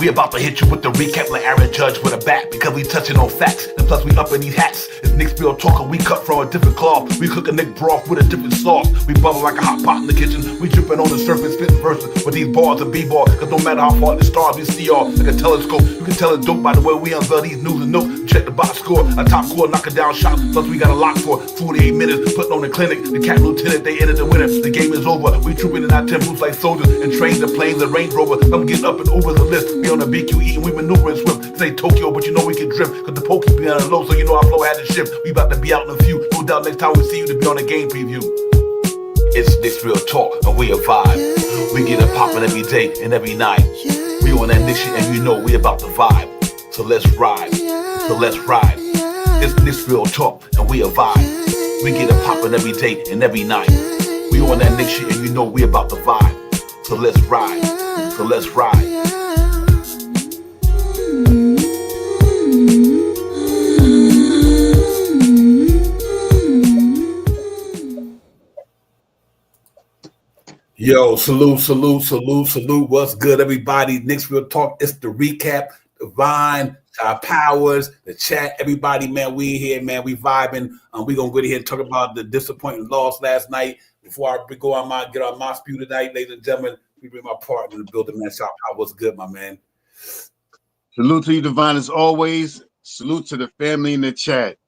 We about to hit you with the recap like Aaron Judge with a bat, because we touching on facts, and plus we up in these hats. It's Knicks Bill talking, we cut from a different cloth. We cook a Nick broth with a different sauce. We bubble like a hot pot in the kitchen. We dripping on the surface, spitting verses with these bars of b-ball. Cause no matter how far the stars we see all like a telescope. You can tell it's dope by the way we unveil these news and notes. Check the box score, a top score, knocking down shots. Plus we got a lock for 48 minutes, putting on the clinic. The Cat Lieutenant, they entered the winner. The game is over. We trooping in our tempos like soldiers and train the planes, the Range Rover. I'm getting up and over the list. We on the BQE and we maneuvering swift. This ain't Tokyo, but you know we can drift. Cause the pokey be on the low, so you know our flow had to shift. We about to be out in a few. No doubt next time we see you to be on a game preview. It's Knicks Real Talk and we a vibe. We get it poppin' every day and every night. We on that Knicks shit and you know we about to vibe. So let's ride. So let's ride. It's Knicks Real Talk and we a vibe. We get it poppin' every day and every night. We on that Knicks shit and you know we about to vibe. So let's ride. So let's ride. Yo, salute. What's good, everybody? Knicks Real Talk. It's the recap. Divine, our powers, the chat. Everybody, man, we here, man. We vibing. We gonna go ahead and talk about the disappointing loss last night. Before I go on get on my spew tonight, ladies and gentlemen, we bring my partner in the building, man. Shout out, what's good, my man? Salute to you, Divine, as always. Salute to the family in the chat.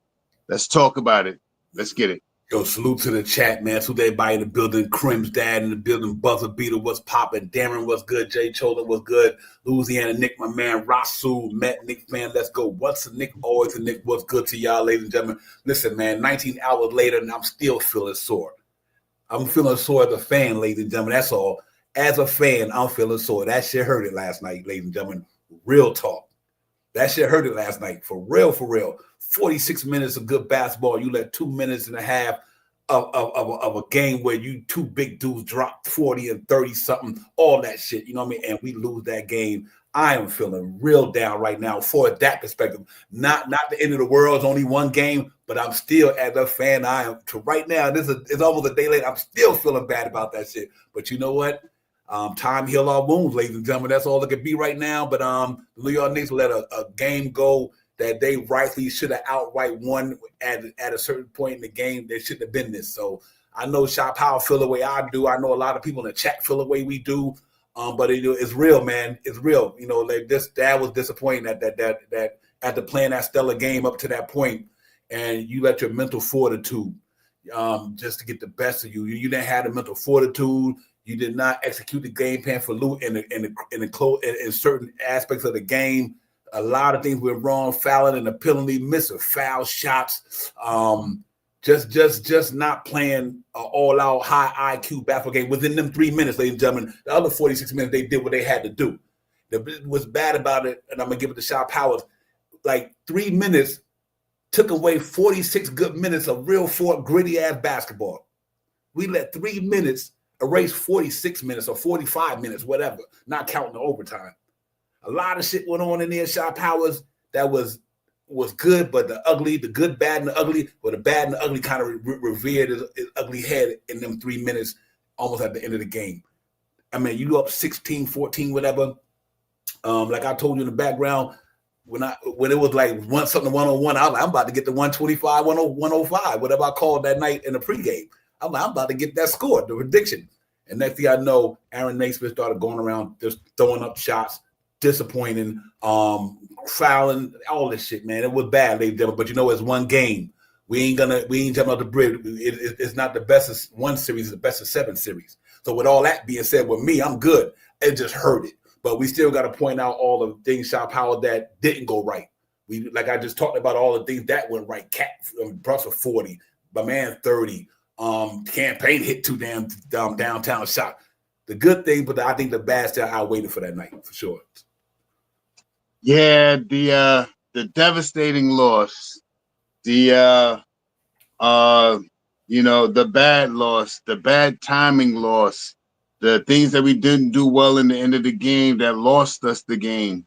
Let's talk about it. Let's get it. Yo, salute to the chat, man. Salute to everybody in the building. Crim's dad in the building. Buzzer Beater, what's popping? Darren, what's good? Jay Cholan, what's good? Louisiana Nick, my man. Rasul, Matt, Nick, man. Let's go. What's a Nick? Always a Nick. What's good to y'all, ladies and gentlemen? Listen, man, 19 hours later, and I'm still feeling sore. I'm feeling sore as a fan, ladies and gentlemen. That's all. As a fan, I'm feeling sore. That shit hurt it last night, ladies and gentlemen. Real talk. That shit hurt it last night. For real, for real. 46 minutes of good basketball. You let 2 minutes and a half of a game where you two big dudes drop 40 and 30 something, all that shit, you know what I mean? And we lose that game. I am feeling real down right now for that perspective. Not the end of the world. It's only one game, but I'm still, as a fan, I am to right now. It's almost a day late. I'm still feeling bad about that shit. But you know what? Time heal our wounds, ladies and gentlemen. That's all it could be right now. But the New York Knicks let a game go that they rightly should have outright won at a certain point in the game. They shouldn't have been this. So I know Shot Power feel the way I do. I know a lot of people in the chat feel the way we do. But it's real, man. It's real. You know, like that was disappointing that after playing that stellar game up to that point, and you let your mental fortitude just to get the best of you. You didn't have the mental fortitude. You did not execute the game plan for Lou in certain aspects of the game. A lot of things went wrong, fouling and the penalty, missing foul shots, just not playing an all-out high IQ basketball game within them 3 minutes, ladies and gentlemen. The other 46 minutes, they did what they had to do. What's bad about it, and I'm gonna give it to Shot Powers, like 3 minutes took away 46 good minutes of real gritty ass basketball. We let 3 minutes erase 46 minutes or 45 minutes, whatever, not counting the overtime. A lot of shit went on in there, Shot Powers, that was good, but the good, bad, and the ugly, but the bad and the ugly kind of revered his ugly head in them 3 minutes almost at the end of the game. I mean, you up 16, 14, whatever. Like I told you in the background, when it was like something 101, I was like, I'm about to get the 125, 105, whatever I called that night in the pregame. I'm like, I'm about to get that score, the prediction. And next thing I know, Aaron Naismith started going around just throwing up shots, disappointing, fouling, all this shit, man. It was bad, ladies and gentlemen. But you know, it's one game. We ain't jumping out the bridge. It's not the best of one series, it's the best of 7 series. So with all that being said, with me, I'm good. It just hurt it. But we still got to point out all the things, Shot Power, that didn't go right. We, like I just talked about, all the things that went right. Cat Brussels 40, my man 30. Campaign hit 2 damn downtown shot. The good thing, but I think the bad stuff I waited for that night for sure. Yeah, the devastating loss, the bad loss, the bad timing loss, the things that we didn't do well in the end of the game that lost us the game.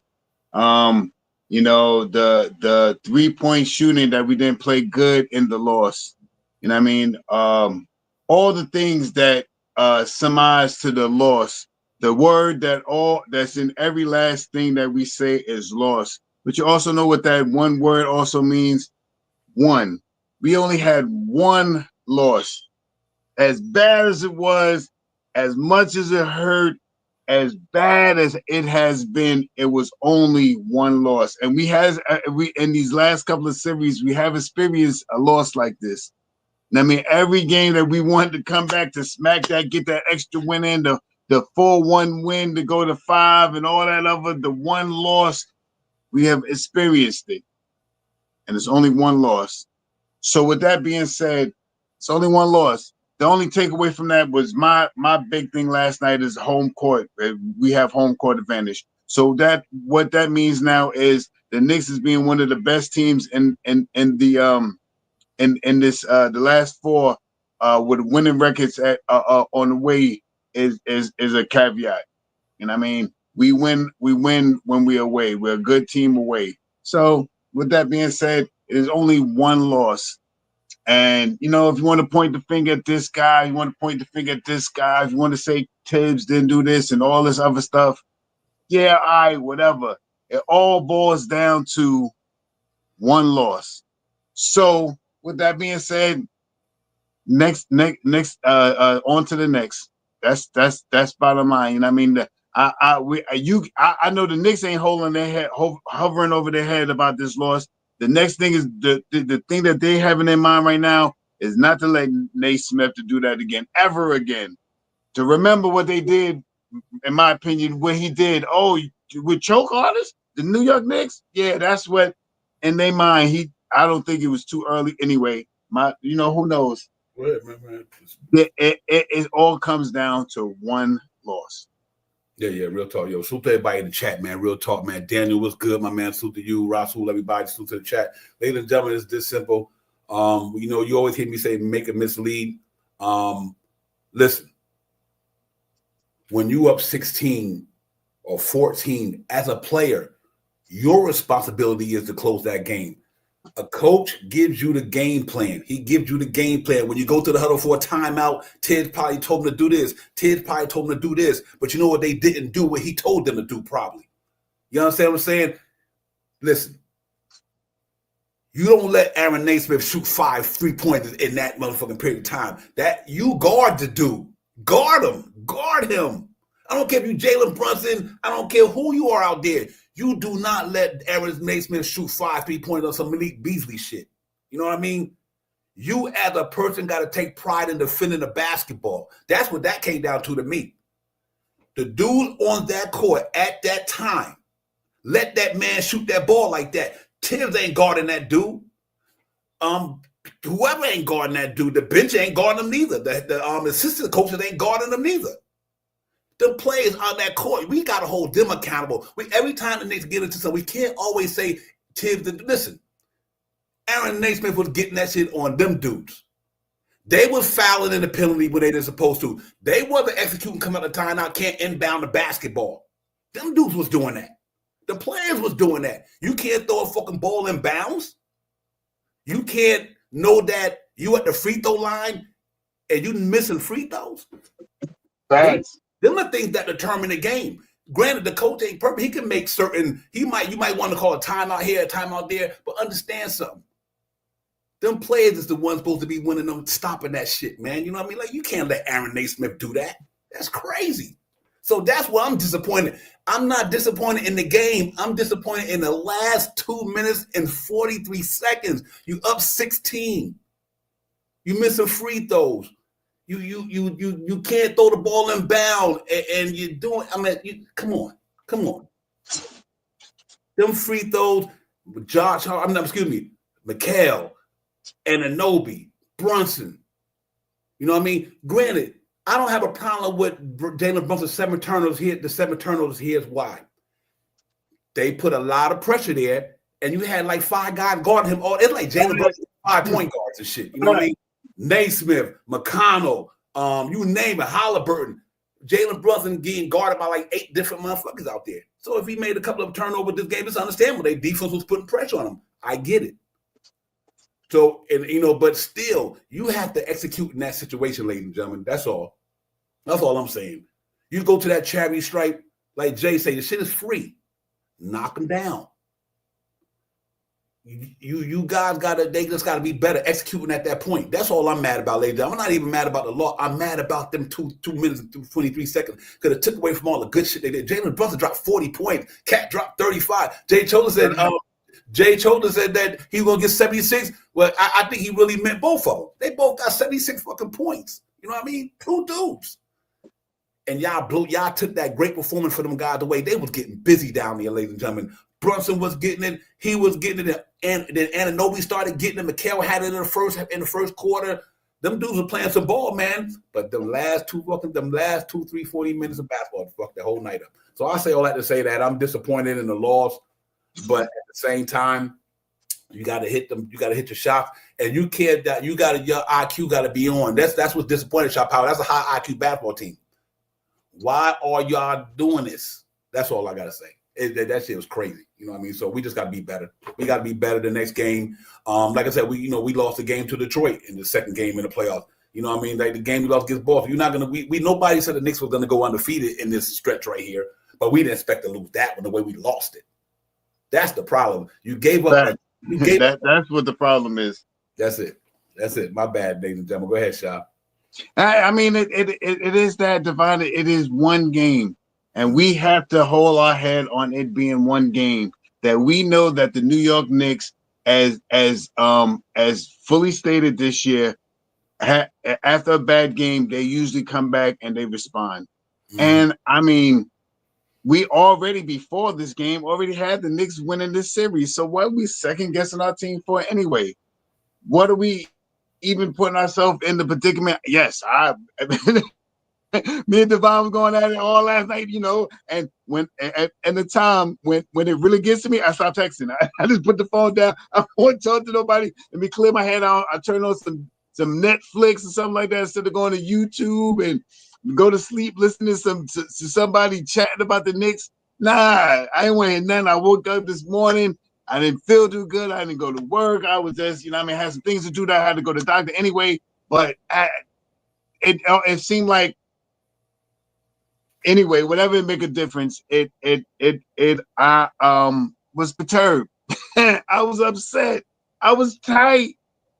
The 3-point shooting that we didn't play good in the loss. You know what I mean? All the things that surmise to the loss The word that's in every last thing that we say is lost. But you also know what that one word also means? One. We only had one loss. As bad as it was, as much as it hurt, as bad as it has been, it was only one loss. And we in these last couple of series, we have experienced a loss like this. And I mean, every game that we wanted to come back to smack that, get that extra win in, the 4-1 win to go to 5 and all that other, the one loss, we have experienced it. And it's only one loss. So with that being said, it's only one loss. The only takeaway from that was my big thing last night is home court. We have home court advantage. So what that means now is the Knicks is being one of the best teams in the the last 4 with winning records on the way is a caveat. And I mean, we win when we're away. We're a good team away. So with that being said, it is only one loss. And, you know, if you want to point the finger at this guy, you want to point the finger at this guy, if you want to say Tibbs didn't do this and all this other stuff, yeah, all right, whatever. It all boils down to one loss. So with that being said, next, on to the next. That's bottom line. You know what I mean? I know the Knicks ain't holding their head, hovering over their head about this loss. The next thing is the thing that they have in their mind right now is not to let Naismith to do that again, ever again. To remember what they did, in my opinion, what he did. Oh, with choke artists, the New York Knicks. Yeah, that's what in their mind. I don't think it was too early anyway. Who knows? Go ahead, man. It all comes down to one loss. Yeah, real talk. Yo, salute to everybody in the chat, man. Real talk, man. Daniel, what's good, my man? Salute to you. Rasul, everybody. Salute to the chat. Ladies and gentlemen, it's this simple. You always hear me say make a mislead. Listen, when you up 16 or 14 as a player, your responsibility is to close that game. A coach gives you the game plan. He gives you the game plan. When you go to the huddle for a timeout, Tibbs probably told him to do this. Tibbs probably told him to do this. But you know what? They didn't do what he told them to do probably. You understand what I'm saying? Listen, you don't let Aaron Naismith shoot 5 3-pointers in that motherfucking period of time. That you guard the dude. Guard him. Guard him. I don't care if you Jalen Brunson. I don't care who you are out there. You do not let Aaron Naismith shoot 5 3-pointers on some Malik Beasley shit. You know what I mean? You as a person got to take pride in defending the basketball. That's what that came down to me. The dude on that court at that time, let that man shoot that ball like that. Tibbs ain't guarding that dude. Whoever ain't guarding that dude, the bench ain't guarding him neither. The assistant coaches ain't guarding them neither. The players on that court, we got to hold them accountable. Every time the Knicks get into something, we can't always say, Tibbs, listen, Aaron Naismith was getting that shit on them dudes. They was fouling in the penalty when they didn't supposed to. They wasn't executing, come out of timeout, can't inbound the basketball. Them dudes was doing that. The players was doing that. You can't throw a fucking ball in bounds. You can't know that you at the free throw line and you missing free throws. Thanks. Them are things that determine the game. Granted, the coach ain't perfect. He can make certain, you might want to call a timeout here, a timeout there, but understand something. Them players is the ones supposed to be winning them, stopping that shit, man. You know what I mean? Like, you can't let Aaron Naismith do that. That's crazy. So that's why I'm disappointed. I'm not disappointed in the game. I'm disappointed in the last 2 minutes and 43 seconds. You up 16. You missing free throws. You can't throw the ball in bounds, and you're doing. I mean, come on. Them free throws, Mikal, Anunoby, Brunson. You know what I mean? Granted, I don't have a problem with Jalen Brunson's 7 turnovers here. The 7 turnovers, here's why. They put a lot of pressure there, and you had like 5 guys guarding him. It's like Jalen Brunson, 5 point guards and shit. You know what I mean? Naismith, McConnell, you name it, Halliburton. Jalen Brunson getting guarded by like 8 different motherfuckers out there. So if he made a couple of turnovers this game, it's understandable. Their defense was putting pressure on him. I get it. So, but still, you have to execute in that situation, ladies and gentlemen. That's all. That's all I'm saying. You go to that charity stripe, like Jay say, the shit is free. Knock them down. You guys they just gotta be better executing at that point. That's all I'm mad about, ladies. I'm not even mad about the law. I'm mad about them 2 minutes and 23 seconds because it took away from all the good shit they did. Jalen Brunson dropped 40 points. Cat dropped 35. Jay Chola said that he was gonna get 76. Well, I think he really meant both of them. They both got 76 fucking points. You know what I mean? 2 dudes. And y'all took that great performance for them guys away. They was getting busy down there, ladies and gentlemen. Brunson was getting it. He was getting it. And then Anunoby started getting it. Mikal had it in the first quarter. Them dudes were playing some ball, man. But them last 2, 3, 40 minutes of basketball fucked the whole night up. So I say all that to say that I'm disappointed in the loss. But at the same time, you got to hit them. You got to hit your shots. And you can't. Your IQ got to be on. That's what's disappointing, Shot Power. That's a high IQ basketball team. Why are y'all doing this? That's all I got to say. That shit was crazy. You know what I mean? So we just got to be better. We got to be better the next game. Like I said, we lost the game to Detroit in the second game in the playoffs. You know what I mean? Like the game we lost against Boston. You're not gonna. Nobody said the Knicks was gonna go undefeated in this stretch right here, but we didn't expect to lose that one the way we lost it. That's the problem. You gave up. That's what the problem is. That's it. My bad, ladies and gentlemen. Go ahead, Sha. I mean, it is that divided. It is one game, and we have to hold our head on it being one game. That we know that the New York Knicks, as fully stated this year, after a bad game, they usually come back and they respond. Mm-hmm. And I mean, we already before this game already had the Knicks winning this series. So what are we second guessing our team for anyway? What are we even putting ourselves in the predicament? Yes, me and Devon was going at it all last night, and when at the time when it really gets to me, I stop texting. I just put the phone down. I don't want to talk to nobody. Let me clear my head out. I turn on some Netflix or something like that instead of going to YouTube and go to sleep listening to somebody chatting about the Knicks. Nah, I ain't want to hear nothing. I woke up this morning. I didn't feel too good. I didn't go to work. I was just, had some things to do that I had to go to the doctor anyway. But it seemed like, anyway, whatever it make a difference, I was perturbed. I was upset. I was tight.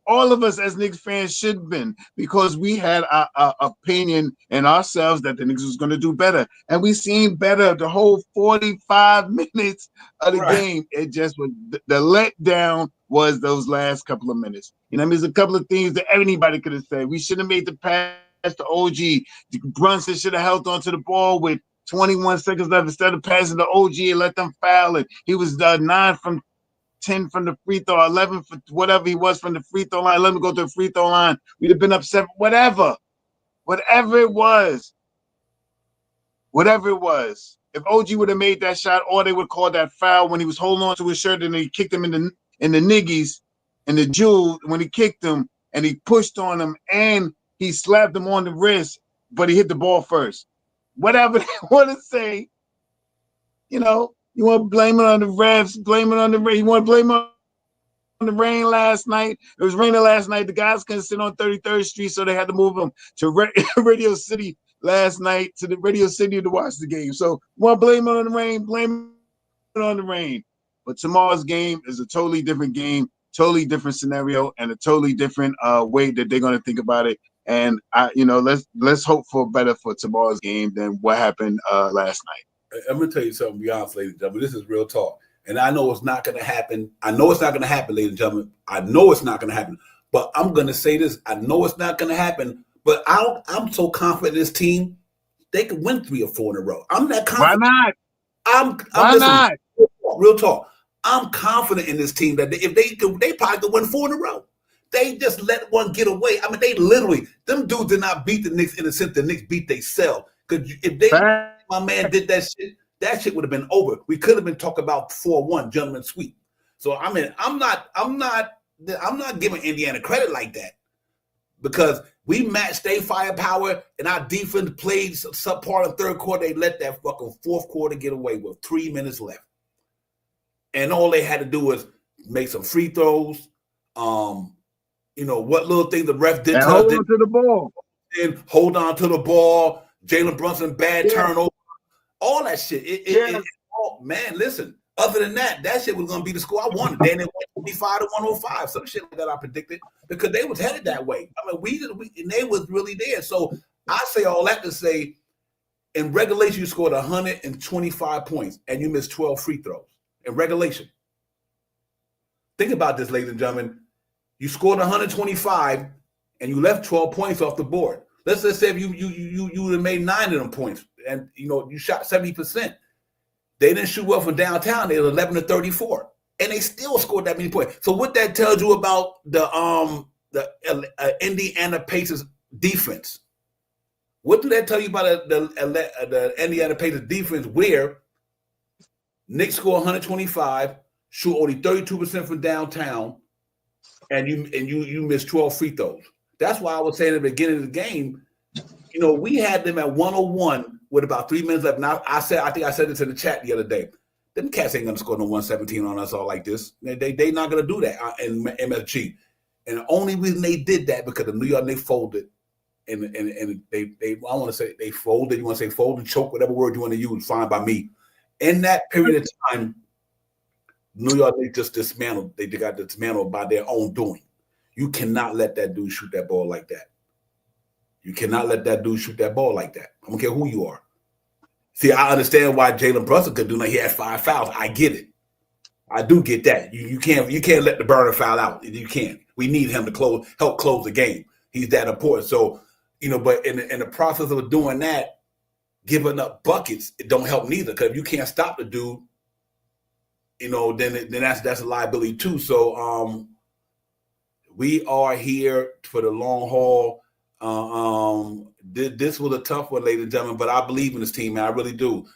All of us as Knicks fans should have been, because we had our opinion in ourselves that the Knicks was going to do better. And we seen better the whole 45 minutes of the game. It just was the letdown was those last couple of minutes. There's a couple of things that anybody could have said. We should have made the pass to OG. Brunson should have held onto the ball with 21 seconds left instead of passing to OG and let them foul it. He was 9 from 10 from the free throw, 11 for whatever he was from the free throw line. Let him go to the free throw line. We'd have been up 7, whatever it was. If OG would have made that shot, or they would call that foul when he was holding on to his shirt and he kicked him in the niggies, in the jewel, when he kicked him and he pushed on him and he slapped him on the wrist, but he hit the ball first. Whatever they want to say, you want to blame it on the refs, blame it on the rain. You want to blame it on the rain last night. It was raining last night. The guys couldn't sit on 33rd Street, so they had to move them to Radio City last night, to the Radio City to watch the game. So you want to blame it on the rain, blame it on the rain. But tomorrow's game is a totally different game, totally different scenario, and a totally different way that they're going to think about it. And let's hope for better for tomorrow's game than what happened last night. I'm going to tell you something, be honest, ladies and gentlemen. This is real talk. And I know it's not going to happen. Ladies and gentlemen. I know it's not going to happen. But I'm going to say this. I know it's not going to happen. But I'm so confident in this team, they could win 3 or 4 in a row. I'm that confident. Why not? Why not? Real talk. I'm confident in this team that if they probably could win 4 in a row. They just let one get away. I mean, they literally, them dudes did not beat the Knicks in the sense the Knicks beat themselves. Because if my man did that shit would have been over. We could have been talking about 4-1 gentleman sweep. So I mean, I'm not giving Indiana credit like that, because we matched their firepower and our defense played subpar in the third quarter. They let that fucking fourth quarter get away with 3 minutes left, and all they had to do was make some free throws. What little thing the ref did and hold on to the ball. And hold on to the ball. Jalen Brunson, bad turnover, all that shit. Man, listen. Other than that, that shit was going to be the score I wanted. Then it went 25 to 105, some shit like that I predicted, because they was headed that way. I mean, and they was really there. So I say all that to say, in regulation, you scored 125 points and you missed 12 free throws in regulation. Think about this, ladies and gentlemen. You scored 125 and you left 12 points off the board. Let's just say if you would have made 9 of them points and you shot 70%. They didn't shoot well from downtown. They were 11 to 34, and they still scored that many points. So what that tells you about the Indiana Pacers defense? What do that tell you about the Indiana Pacers defense, where Knicks score 125, shoot only 32% from downtown, and you miss 12 free throws? That's why I was saying at the beginning of the game, we had them at 101 with about 3 minutes left. Now I think I said this in the chat the other day. Them cats ain't gonna score no 117 on us all like this. They not gonna do that in MSG. And the only reason they did that because the New York Knicks folded, and they I want to say they folded. You want to say folded, choke, whatever word you want to use, fine by me. In that period of time, New York Knicks just dismantled. They got dismantled by their own doing. You cannot let that dude shoot that ball like that. You cannot let that dude shoot that ball like that. I don't care who you are. See, I understand why Jalen Brunson could do that. He had 5 fouls. I get it. I do get that. You can't let the burner foul out. You can't. We need him to help close the game. He's that important. So, but in the process of doing that, giving up buckets, it don't help neither. Because if you can't stop the dude, then that's a liability too. So we are here for the long haul. This was a tough one, ladies and gentlemen, but I believe in this team, man. I really do.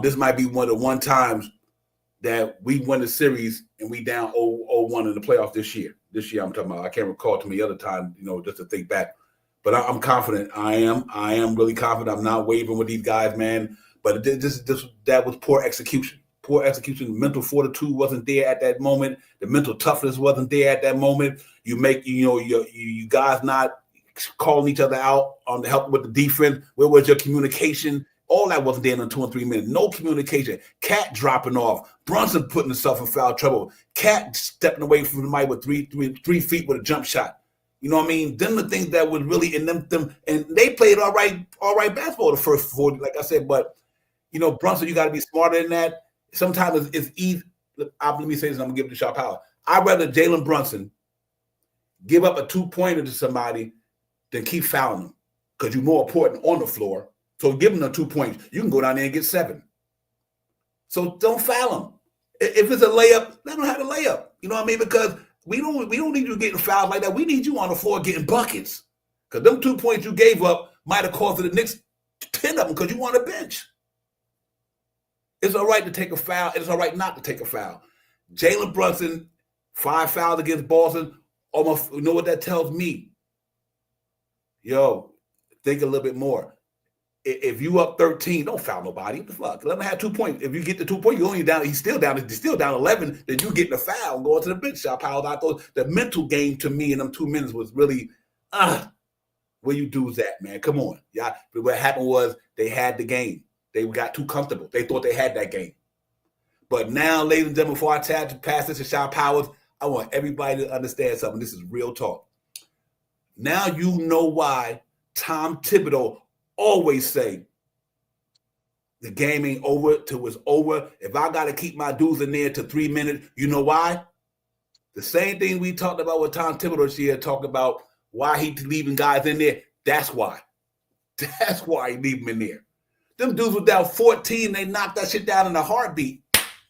This might be one of the times that we won the series and we down 0-1 in the playoffs this year. This year I'm talking about. I can't recall too many other times, just to think back. But I'm confident. I am really confident. I'm not wavering with these guys, man. But that was poor execution. Poor execution. Mental fortitude wasn't there at that moment. The mental toughness wasn't there at that moment. You guys not calling each other out on the help with the defense. Where was your communication? All that wasn't there in 2 and 3 minutes. No communication. Cat dropping off. Brunson putting himself in foul trouble. Cat stepping away from the mic with 3 feet with a jump shot. You know what I mean? Them the things that was really in them, and they played all right basketball the first 40, like I said. But Brunson, you got to be smarter than that. Sometimes it's easy. Let me say this. I'm gonna give it to Sharp Power. I'd rather Jalen Brunson give up a 2-pointer to somebody than keep fouling them, because you're more important on the floor. So give them the 2 points. You can go down there and get 7. So don't foul them. If it's a layup, let them have a layup. You know what I mean? Because we don't need you getting fouled like that. We need you on the floor getting buckets. Because them 2 points you gave up might have caused the Knicks 10 of them because you want a bench. It's all right to take a foul. It's all right not to take a foul. Jalen Brunson, 5 fouls against Boston. Almost, you know what that tells me? Yo, think a little bit more. If you up 13, don't foul nobody. What the fuck? Let him have 2 points. If you get the 2 points, you're only down. He's still down 11. Then you getting a foul and going to the bench. Shot Powell. I thought the mental game to me in them 2 minutes was really, where you do that, man. Come on, yeah. But what happened was they had the game. They got too comfortable. They thought they had that game. But now, ladies and gentlemen, before I pass this to Shot Powers, I want everybody to understand something. This is real talk. Now you know why Tom Thibodeau always say the game ain't over till it's over. If I got to keep my dudes in there to 3 minutes, you know why? The same thing we talked about with Tom Thibodeau here, talk about why he leaving guys in there. That's why. That's why he leave them in there. Them dudes were down 14. They knocked that shit down in a heartbeat.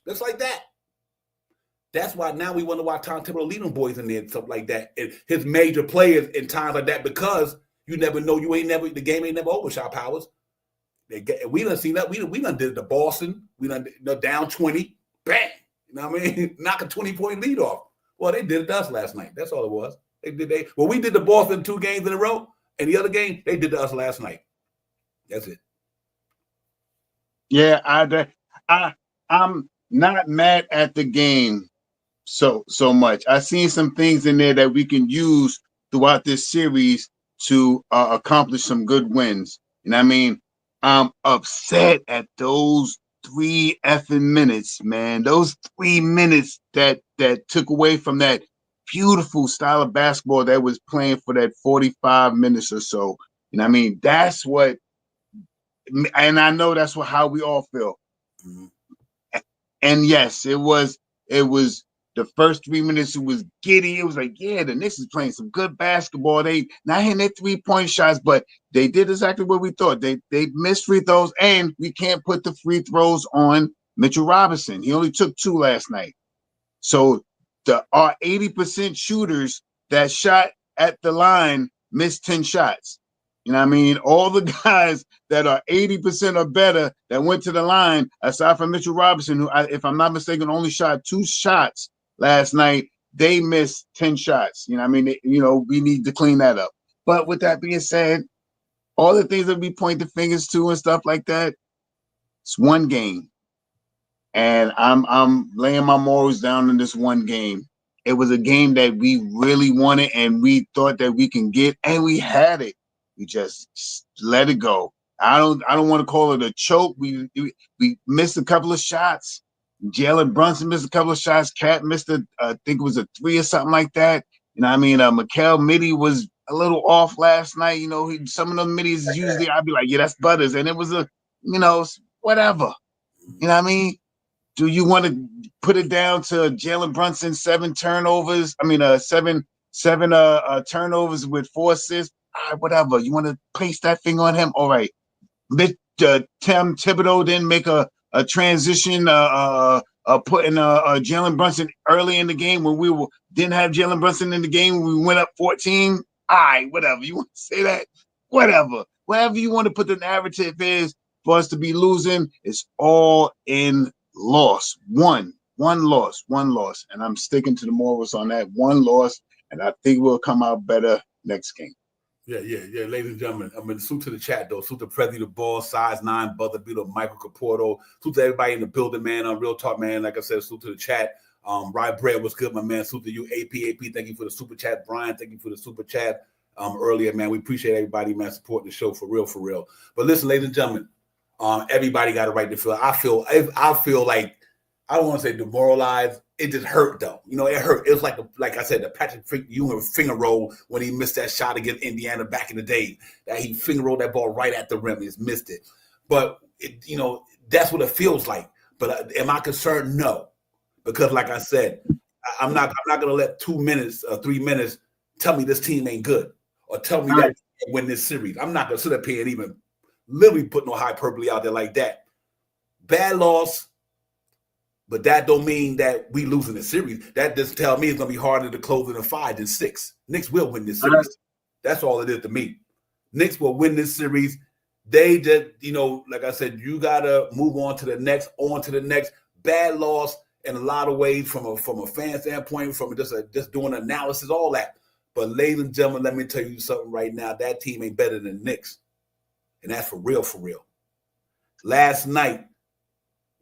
Just like that. That's why now we wonder why Tom Thibodeau leave them boys in there and stuff like that. And his major players in times like that, because you never know. The game ain't never over, Shot Powers. We done seen that. We done did it to Boston. We done down 20. Bang. You know what I mean? Knock a 20-point lead off. Well, they did it to us last night. That's all it was. We did the Boston 2 games in a row, and the other game, they did to us last night. That's it. Yeah, I'm not mad at the game so much. I've seen some things in there that we can use throughout this series to accomplish some good wins. And I mean, I'm upset at those 3 effing minutes, man. Those 3 minutes that took away from that beautiful style of basketball that was playing for that 45 minutes or so. You know what I mean? That's what, and I know that's how we all feel. Mm-hmm. And yes, it was the first 3 minutes. It was giddy. It was like, yeah, the Knicks is playing some good basketball. They not hitting their 3-point shots, but they did exactly what we thought. They missed free throws, and we can't put the free throws on Mitchell Robinson. He only took 2 last night. So our 80% shooters that shot at the line missed 10 shots. You know what I mean? All the guys that are 80% or better that went to the line, aside from Mitchell Robinson, who, if I'm not mistaken, only shot 2 shots last night, they missed 10 shots. You know what I mean? We need to clean that up. But with that being said, all the things that we point the fingers to and stuff like that, it's one game. And I'm laying my morals down in this one game. It was a game that we really wanted and we thought that we can get, and we had it. We just let it go. I don't want to call it a choke. We missed a couple of shots. Jalen Brunson missed a couple of shots. Cat missed I think it was a 3 or something like that. You know what I mean? Mikal Mitty was a little off last night. Some of them middies usually I'd be like, yeah, that's Butters. And it was whatever. You know what I mean? Do you want to put it down to Jalen Brunson 7 turnovers? I mean, seven turnovers with 4 assists. All right, whatever. You want to place that thing on him? All right. Tim Thibodeau didn't make a transition, putting Jalen Brunson early in the game when we didn't have Jalen Brunson in the game when we went up 14. All right, whatever. You want to say that? Whatever. Whatever you want to put the narrative is for us to be losing, it's all in loss. One loss. And I'm sticking to the morals on that. One loss, and I think we'll come out better next game. Yeah. Ladies and gentlemen, I'm going to salute to the chat, though. Salute to Presley the Ball, Size 9, Brother Beetle, Michael Caporto. Salute to everybody in the building, man. Real Talk, man. Like I said, salute to the chat. Rye Bread, what's good, my man? Salute to you. AP, thank you for the super chat. Brian, thank you for the super chat earlier, man. We appreciate everybody, man, supporting the show for real. But listen, ladies and gentlemen, everybody got a right to feel. I feel like, I don't want to say demoralized. It just hurt, though. It hurt. It was like I said, the Patrick Ewing finger roll when he missed that shot against Indiana back in the day. That he finger rolled that ball right at the rim. He's missed it. But, that's what it feels like. But am I concerned? No. Because, like I said, I'm not going to let 2 minutes or 3 minutes tell me this team ain't good or tell me that we win this series. I'm not going to sit up here and even literally put no hyperbole out there like that. Bad loss. But that don't mean that we losing the series. That just tell me it's going to be harder to close in a 5 than 6. Knicks will win this series. That's all it is to me. Knicks will win this series. They just, like I said, you got to move on to the next. Bad loss in a lot of ways from a fan standpoint, from just doing analysis, all that. But ladies and gentlemen, let me tell you something right now. That team ain't better than the Knicks. And that's for real. Last night,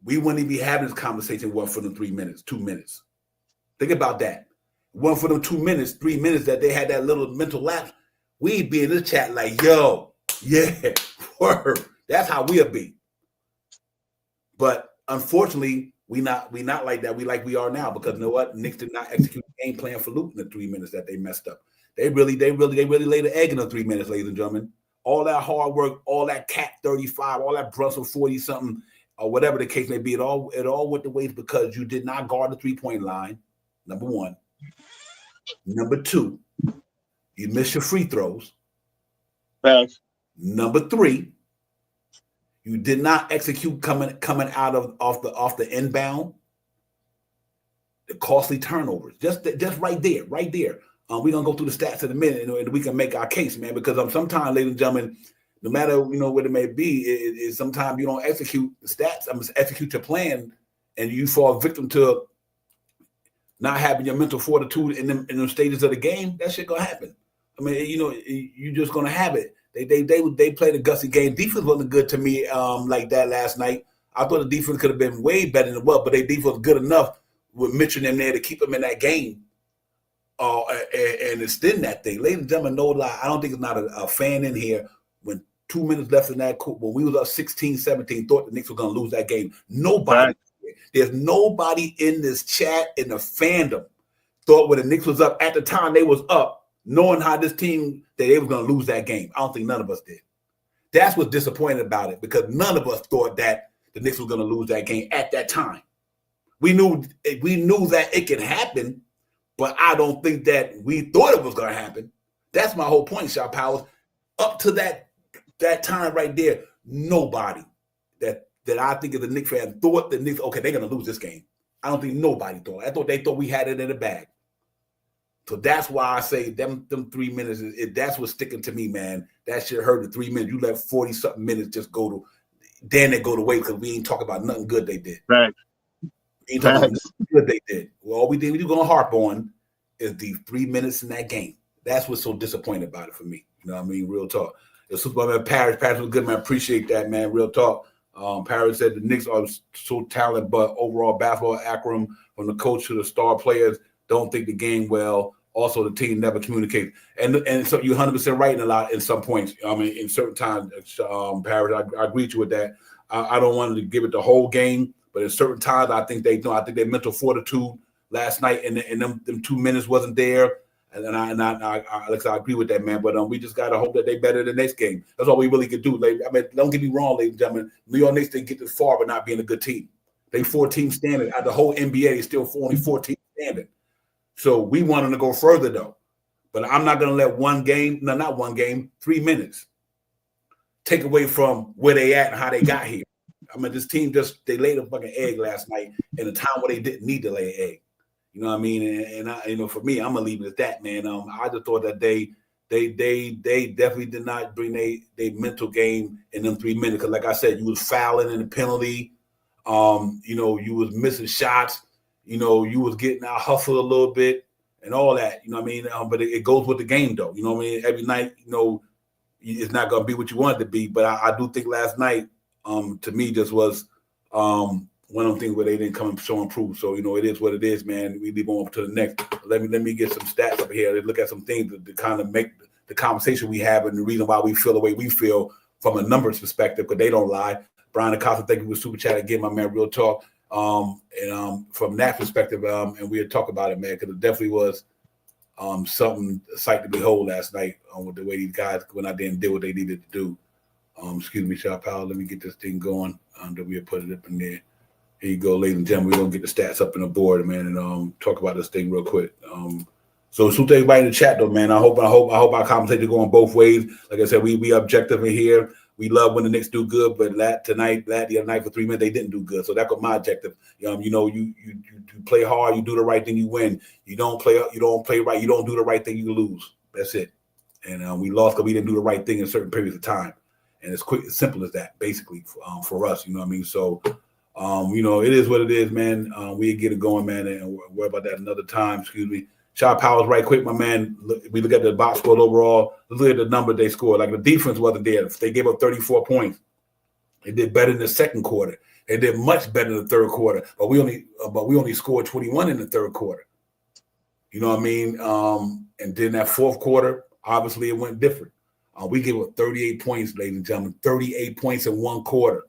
we wouldn't even be having this conversation one for them 3 minutes, 2 minutes. Think about that. One for them 2 minutes, 3 minutes that they had that little mental lapse. We'd be in this chat like, yo, yeah, word. That's how we'll be. But unfortunately, we not like that. We are now because you know what? Knicks did not execute the game plan for Luke in the 3 minutes that they messed up. They really laid an egg in the 3 minutes, ladies and gentlemen. All that hard work, all that Cat 35, all that Brunson 40 something. Or whatever the case may be, it all went to waste because you did not guard the 3-point line, number one. Number two, you missed your free throws. Thanks. Number three, you did not execute coming out off the inbound. The costly turnovers, just right there. We're gonna go through the stats in a minute, and we can make our case, man. Because sometimes, ladies and gentlemen, no matter what it may be, is sometimes you don't execute the stats. Execute your plan, and you fall victim to not having your mental fortitude in them stages of the game. That shit gonna happen. I mean, you're just gonna have it. They played a gutsy game. Defense wasn't good to me like that last night. I thought the defense could have been way better than well, but their defense was good enough with Mitchell in there to keep them in that game and extend that thing. Ladies and gentlemen, no lie. I don't think it's not a fan in here when 2 minutes left in that when we was up 16-17, thought the Knicks were going to lose that game. Nobody. Right. There's nobody in this chat, in the fandom, thought when the Knicks was up, at the time they was up, knowing how this team, that they was going to lose that game. I don't think none of us did. That's what's disappointing about it, because none of us thought that the Knicks were going to lose that game at that time. We knew that it could happen, but I don't think that we thought it was going to happen. That's my whole point, Shaw Powers. Up to that time right there, nobody that I think as a Knicks fan thought the Knicks, okay, they're going to lose this game. I don't think nobody thought. I thought they thought we had it in the bag. So that's why I say them 3 minutes, that's what's sticking to me, man. That shit hurt the 3 minutes. You let 40-something minutes just go to, then they go to waste because we ain't talking about nothing good they did. Right. We ain't talking about nothing good they did. Well, all we did, we're going to harp on is the 3 minutes in that game. That's what's so disappointing about it for me. You know what I mean? Real talk. The Superman Paris was good, man. I appreciate that, man. Real talk. Paris said the Knicks are so talented, but overall basketball acronym from the coach to the star players don't think the game well. Also, the team never communicates. And so you're 100% right in some points. I mean, in certain times, Paris, I agree with you with that. I don't want to give it the whole game, but in certain times, I think their mental fortitude last night and them 2 minutes wasn't there. And I agree with that, man. But we just gotta hope that they better the next game. That's all we really could do. I mean, don't get me wrong, ladies and gentlemen. New York Knicks didn't get this far, but not being a good team. They 4-team standard. Out the whole NBA is still only 4-team standard. So we want them to go further, though. But I'm not gonna let 3 minutes take away from where they at and how they got here. I mean, this team they laid a fucking egg last night in a time where they didn't need to lay an egg. You know what I mean? And I, for me, I'm gonna leave it at that, man. I just thought that they definitely did not bring their mental game in them 3 minutes. Because, like I said, you was fouling in the penalty. You was missing shots. You was getting out hustled a little bit and all that. You know what I mean? But it goes with the game, though. You know what I mean? Every night, it's not gonna be what you want it to be. But I do think last night, to me, just was one of them things where they didn't come and show and prove. So, it is what it is, man. We leave on to the next. Let me get some stats up here. Let's look at some things to kind of make the conversation we have and the reason why we feel the way we feel from a numbers perspective, because they don't lie. Brian Acosta, thank you for Super Chat again, my man, real talk. And from that perspective, and we'll talk about it, man, because it definitely was something, a sight to behold last night with the way these guys went out there and did what they needed to do. Excuse me, Shaw Powell. Let me get this thing going. That we'll put it up in there. Here you go, ladies and gentlemen. We're going to get the stats up on the board, man, and talk about this thing real quick. So salute everybody in the chat, though, man. I hope our conversation going both ways. Like I said, we objective in here. We love when the Knicks do good, but the other night for 3 minutes, they didn't do good. So that's my objective. You play hard, you do the right thing, you win. You don't play right, you don't do the right thing, you lose. That's it. And we lost because we didn't do the right thing in certain periods of time. And it's quick, as simple as that, basically, for us. You know what I mean? So, it is what it is, man. We get it going, man, and we'll worry about that another time. Excuse me. Shaw Powers, right quick, my man. We look at the box score overall. Look at the number they scored. Like, the defense wasn't there. They gave up 34 points. They did better in the second quarter. They did much better in the third quarter. But we only scored 21 in the third quarter. You know what I mean? And then that fourth quarter, obviously, it went different. We gave up 38 points, ladies and gentlemen. 38 points in one quarter.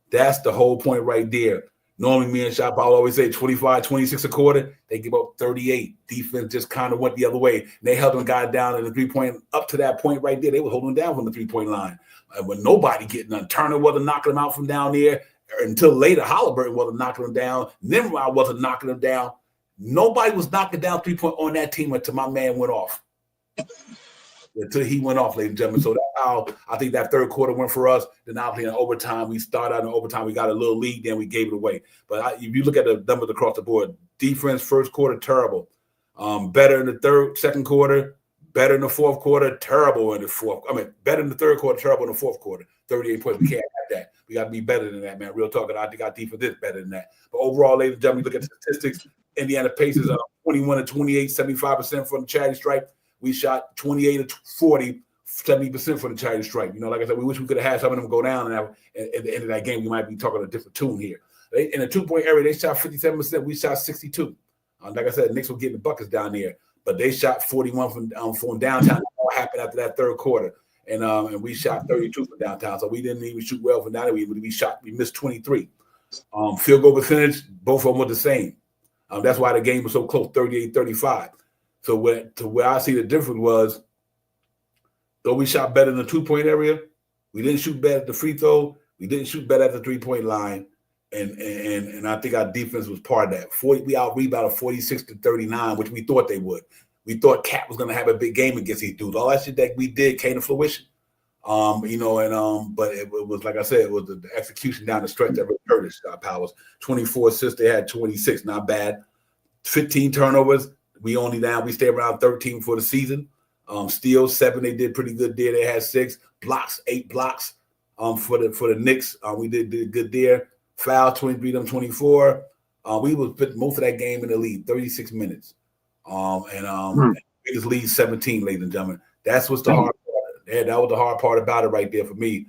That's the whole point right there. Normally, me and Shaw Powell always say 25, 26 a quarter. They give up 38. Defense just kind of went the other way. They held them guys down in the three-point. Up to that point right there, they were holding down from the three-point line. When nobody getting none. Turner wasn't knocking them out from down there until later. Halliburton wasn't knocking them down. Nimrod wasn't knocking them down. Nobody was knocking down three-point on that team until my man went off. Until he went off, ladies and gentlemen. So that's how I think that third quarter went for us. Then obviously in overtime, we started out in overtime. We got a little lead, then we gave it away. But if you look at the numbers across the board, defense first quarter, terrible. Better in the second quarter, better in the fourth quarter, terrible in the fourth. I mean, better in the third quarter, terrible in the fourth quarter. 38 points. We can't have that. We got to be better than that, man. Real talk. I think our defense is better than that. But overall, ladies and gentlemen, look at the statistics. Indiana Pacers are 21-28, 75% from the charity stripe. We shot 28-40, 70% for the charity stripe. Like I said, we wish we could have had some of them go down. And at the end of that game, we might be talking a different tune here. In the two-point area, they shot 57%. We shot 62%. Like I said, Knicks were getting the buckets down there. But they shot 41 from downtown. All happened after that third quarter. and we shot 32 from downtown. So we didn't even shoot well from down. We missed 23. Field goal percentage, both of them were the same. That's why the game was so close, 38-35. So where I see the difference was, though we shot better in the 2-point area, we didn't shoot better at the free throw. We didn't shoot better at the 3-point line. And I think our defense was part of that. We out-rebounded 46-39, which we thought they would. We thought Cat was going to have a big game against these dudes. All that shit that we did came to fruition. But it was, like I said, it was the execution down the stretch that really hurt us. Powers, 24 assists, they had 26, not bad. 15 turnovers. We stay around 13 for the season. Steals 7, they did pretty good there. They had 6 blocks, 8 blocks. For the Knicks, we did good there. Foul 23, them 24. We was put most of that game in the lead, 36 minutes. We just lead 17, ladies and gentlemen. That's what's the hard part. Yeah, that was the hard part about it right there for me.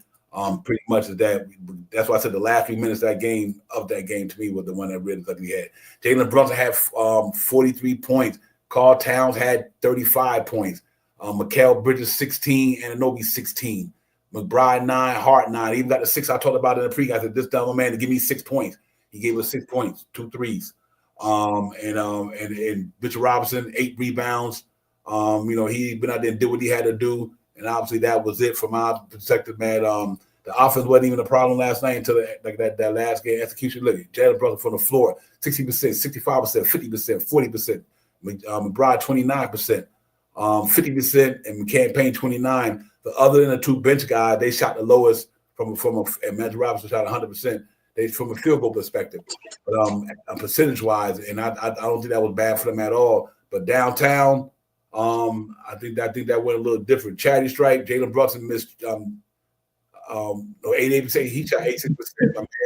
Pretty much is that. That's why I said the last 3 minutes of that game to me was the one that really luckily had. Jalen Brunson had 43 points. Carl Towns had 35 points. Mikal Bridges 16, Anunoby 16. McBride 9, Hart 9. He even got the 6 I talked about in the pregame. I said, this dumb man to give me 6 points. He gave us 6 points, 2 threes. And Mitchell Robinson, 8 rebounds. He been out there and did what he had to do. And obviously that was it from my perspective, man. The offense wasn't even a problem last night until that last game execution. Look, Jalen Brunson from the floor, 60%, 65%, 50%, 40%. McBride 29%, 50%, and campaign 29%. The other than the 2 bench guys, they shot the lowest and Mitchell Robinson shot 100%. They from a field goal perspective, but percentage wise, and I don't think that was bad for them at all. But downtown, I think that went a little different. Chatty Stripe, Jalen Brunson missed 88%. He shot 86%.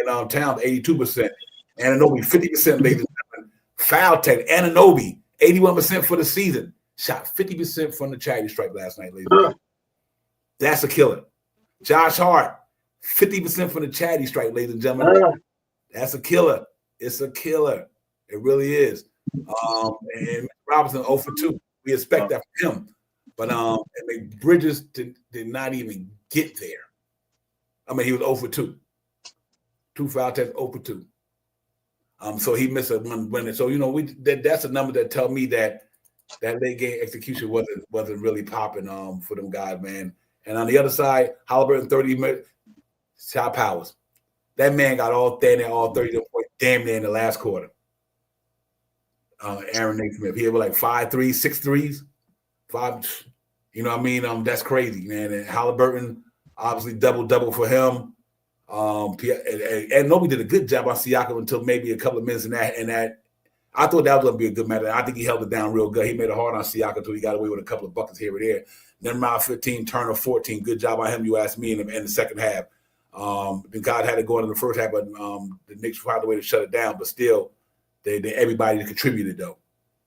And Towns 82%. Anunoby 50%. Ladies and gentlemen, foul tech. Anunoby 81% for the season. Shot 50% from the Chatty Stripe last night, ladies and gentlemen. That's a killer. Josh Hart 50% from the Chatty Stripe, ladies and gentlemen. That's a killer. It's a killer. It really is. And Robinson 0 for 2. We expect that from him. But Bridges did not even get there. He was 0 for 2. 2 foul tests, 0 for 2. So he missed a one winner. So, that's a number that tell me that late game execution wasn't really popping for them guys, man. And on the other side, Halliburton 30 minutes, shot Powers. That man got all 30 points damn near in the last quarter. Aaron Naismith, he had like 5 threes, 6 threes, 5. That's crazy, man. And Halliburton, obviously double for him. And nobody did a good job on Siakam until maybe a couple of minutes in that. I thought that was going to be a good match. I think he held it down real good. He made it hard on Siakam until he got away with a couple of buckets here and there. Then round 15, Turner 14. Good job on him, you asked me, in the second half. The God had it going in the first half, but the Knicks found a way to shut it down. But still, everybody contributed, though.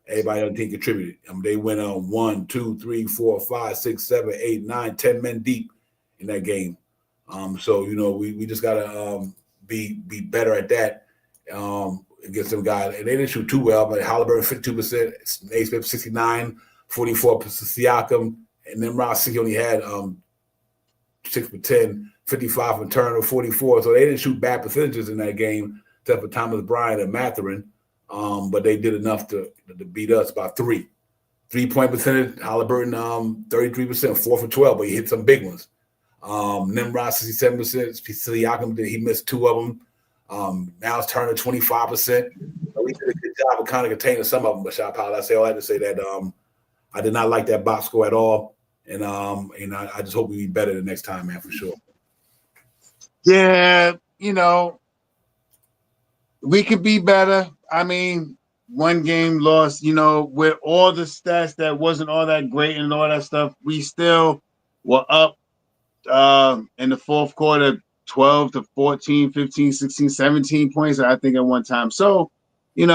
Everybody on the team contributed. They went on 1, 2, 3, 4, 5, 6, 7, 8, 9, 10 men deep in that game. So we just gotta be better at that against them guys. And they didn't shoot too well, but Halliburton 52%, Naismith 69, 44% Siakam, and then round 6 only had 6 for 10, 55 from Turner, 44. So they didn't shoot bad percentages in that game, except for Thomas Bryant and Mathurin. But they did enough to beat us by 3. 3-point percentage, Halliburton 33%, 4 for 12, but he hit some big ones. Nimrod 67%, Siakam, he missed 2 of them. Now it's Turner 25%. So we did a good job of kind of containing some of them, but I say all that to say that I did not like that box score at all. And I just hope we be better the next time, man, for sure. Yeah, we could be better. One game lost, with all the stats that wasn't all that great and all that stuff, we still were up in the fourth quarter, 12 to 14, 15, 16, 17 points, I think, at one time. So, we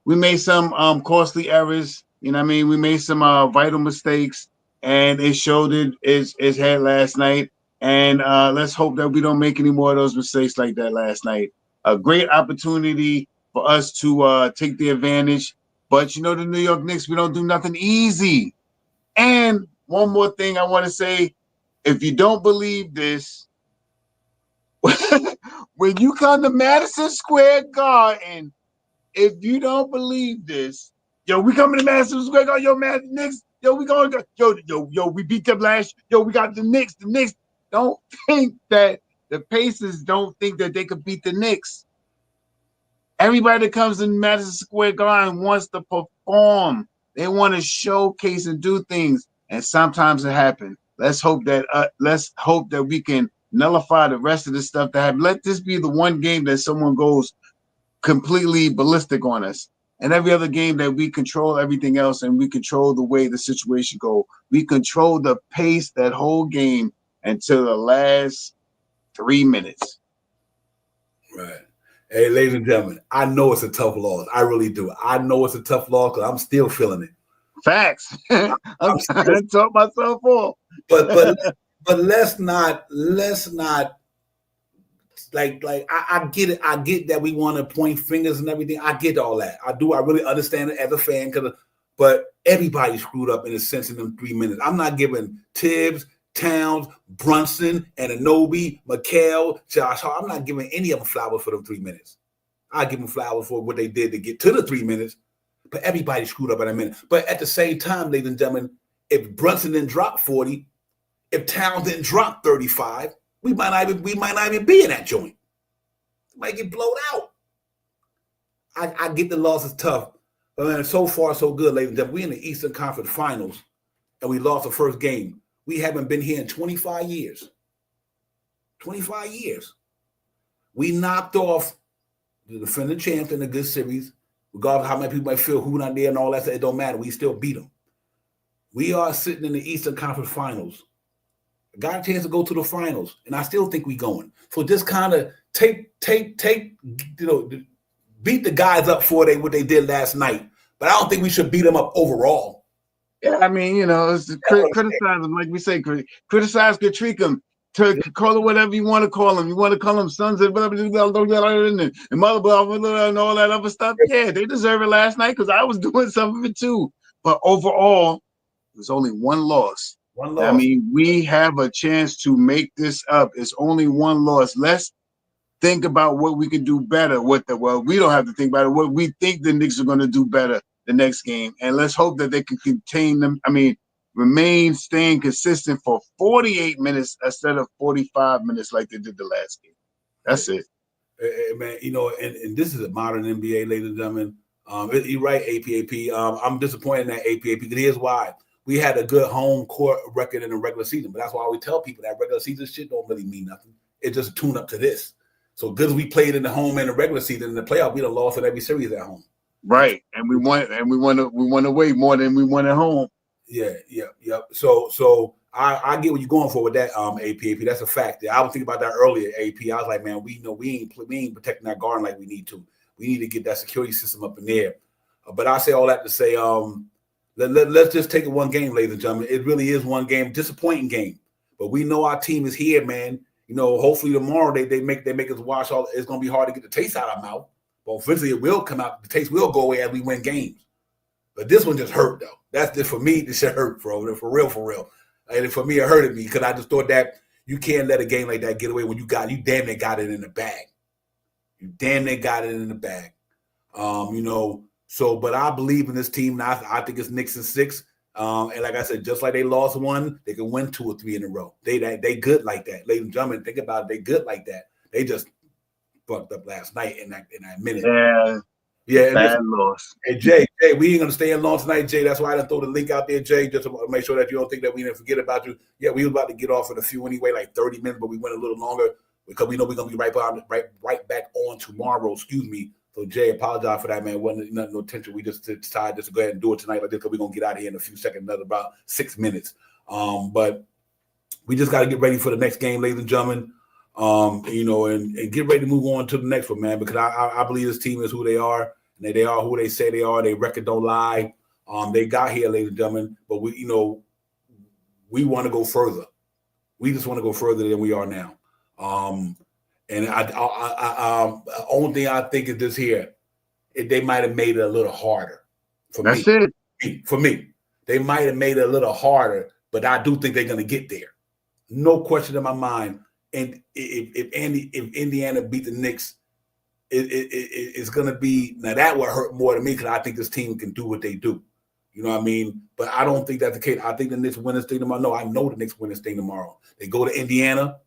made some costly errors. We made some vital mistakes, and it showed its head last night. And let's hope that we don't make any more of those mistakes like that last night. A great opportunity for us to take the advantage. But, the New York Knicks, we don't do nothing easy. And one more thing I want to say, if you don't believe this, when you come to Madison Square Garden, if you don't believe this, yo, we coming to Madison Square Garden, yo, man, Knicks, yo, we going to go, yo, we beat them last, yo, we got the Knicks. The Knicks don't think that the Pacers don't think that they could beat the Knicks. Everybody that comes in Madison Square Garden wants to perform. They want to showcase and do things, and sometimes it happens. Let's hope that we can nullify the rest of the stuff that happened. Let this be the one game that someone goes completely ballistic on us, and every other game that we control everything else, and we control the way the situation go. We control the pace that whole game until the last 3 minutes. Right. Hey, ladies and gentlemen, I know it's a tough loss. I really do. I know it's a tough loss because I'm still feeling it. Facts. I'm trying to talk myself off. But let's not like I get it. I get that we want to point fingers and everything. I get all that. I do. I really understand it as a fan. But everybody screwed up in a sense in them 3 minutes. I'm not giving Tibbs, Towns, Brunson, Anunoby, McHale, Josh Hart. I'm not giving any of them flowers for them 3 minutes. I give them flowers for what they did to get to the 3 minutes. But everybody screwed up in a minute. But at the same time, ladies and gentlemen, if Brunson didn't drop 40, if Towns didn't drop 35, we might not even be in that joint. We might get blown out. I get the loss is tough. But man, so far so good, ladies and gentlemen. We're in the Eastern Conference Finals, and we lost the first game. We haven't been here in 25 years. 25 years. We knocked off the defending champs in a good series. Regardless of how many people might feel who not there and all that, it don't matter. We still beat them. We are sitting in the Eastern Conference Finals. Got a chance to go to the finals, and I still think we're going. So just kind of beat the guys up for what they did last night. But I don't think we should beat them up overall. Yeah, I mean, it's criticize them, like we say, criticize Katrika, call it whatever you want to call them. You want to call them sons of blah, blah, blah, blah, blah, and mother blah, blah, blah, and all that other stuff. Yeah, they deserve it last night because I was doing some of it too. But overall, there's only one loss. One loss. I mean, we have a chance to make this up. It's only one loss. Let's think about what we can do better. We don't have to think about it. What we think the Knicks are going to do better the next game. And let's hope that they can contain them. I mean, remain staying consistent for 48 minutes instead of 45 minutes like they did the last game. That's it. Man, and this is a modern NBA, ladies and gentlemen. You're right, APAP. I'm disappointed in that APAP because here's why. We had a good home court record in the regular season, but that's why we tell people that regular season shit don't really mean nothing. It's just a tune up to this. So good as we played in the home and the regular season, in the playoff, we done lost in every series at home. Right, and we won away more than we won at home. Yeah. So I get what you're going for with that, APAP. That's a fact. I was thinking about that earlier, AP. I was like, man, we ain't protecting our garden like we need to. We need to get that security system up in there. But I say all that to say, let's just take it one game, ladies and gentlemen. It really is one game, disappointing game. But we know our team is here, man. Hopefully tomorrow they make us wash all. It's gonna be hard to get the taste out of our mouth, but eventually it will come out. The taste will go away as we win games. But this one just hurt though. That's just for me. This shit hurt, bro. For real. And for me, it hurted me because I just thought that you can't let a game like that get away when you damn near got it in the bag. You damn near got it in the bag. So, but I believe in this team. And I think it's Knicks in 6. And like I said, just like they lost one, they can win 2 or 3 in a row. They good like that, ladies and gentlemen. Think about it. They good like that. They just fucked up last night in that minute. Yeah. Bad loss. Hey Jay, we ain't gonna stay in long tonight, Jay. That's why I done throw the link out there, Jay, just to make sure that you don't think that we didn't forget about you. Yeah, we was about to get off in a few anyway, like 30 minutes, but we went a little longer because we know we're gonna be right back on tomorrow. Excuse me. So Jay, apologize for that, man. It wasn't no intention. We just decided just to go ahead and do it tonight like this because we're gonna get out of here in a few seconds, another about 6 minutes. But we just got to get ready for the next game, ladies and gentlemen. And get ready to move on to the next one, man. Because I believe this team is who they are, and they are who they say they are. Their record don't lie. They got here, ladies and gentlemen. But we want to go further. We just want to go further than we are now. And the only thing I think is this here, they might have made it a little harder for me. That's it. For me, they might have made it a little harder, but I do think they're going to get there. No question in my mind. And if Indiana beat the Knicks, it's going to be, now that would hurt more to me because I think this team can do what they do. You know what I mean? But I don't think that's the case. I think the Knicks win this thing tomorrow. No, I know the Knicks win this thing tomorrow. They go to Indiana.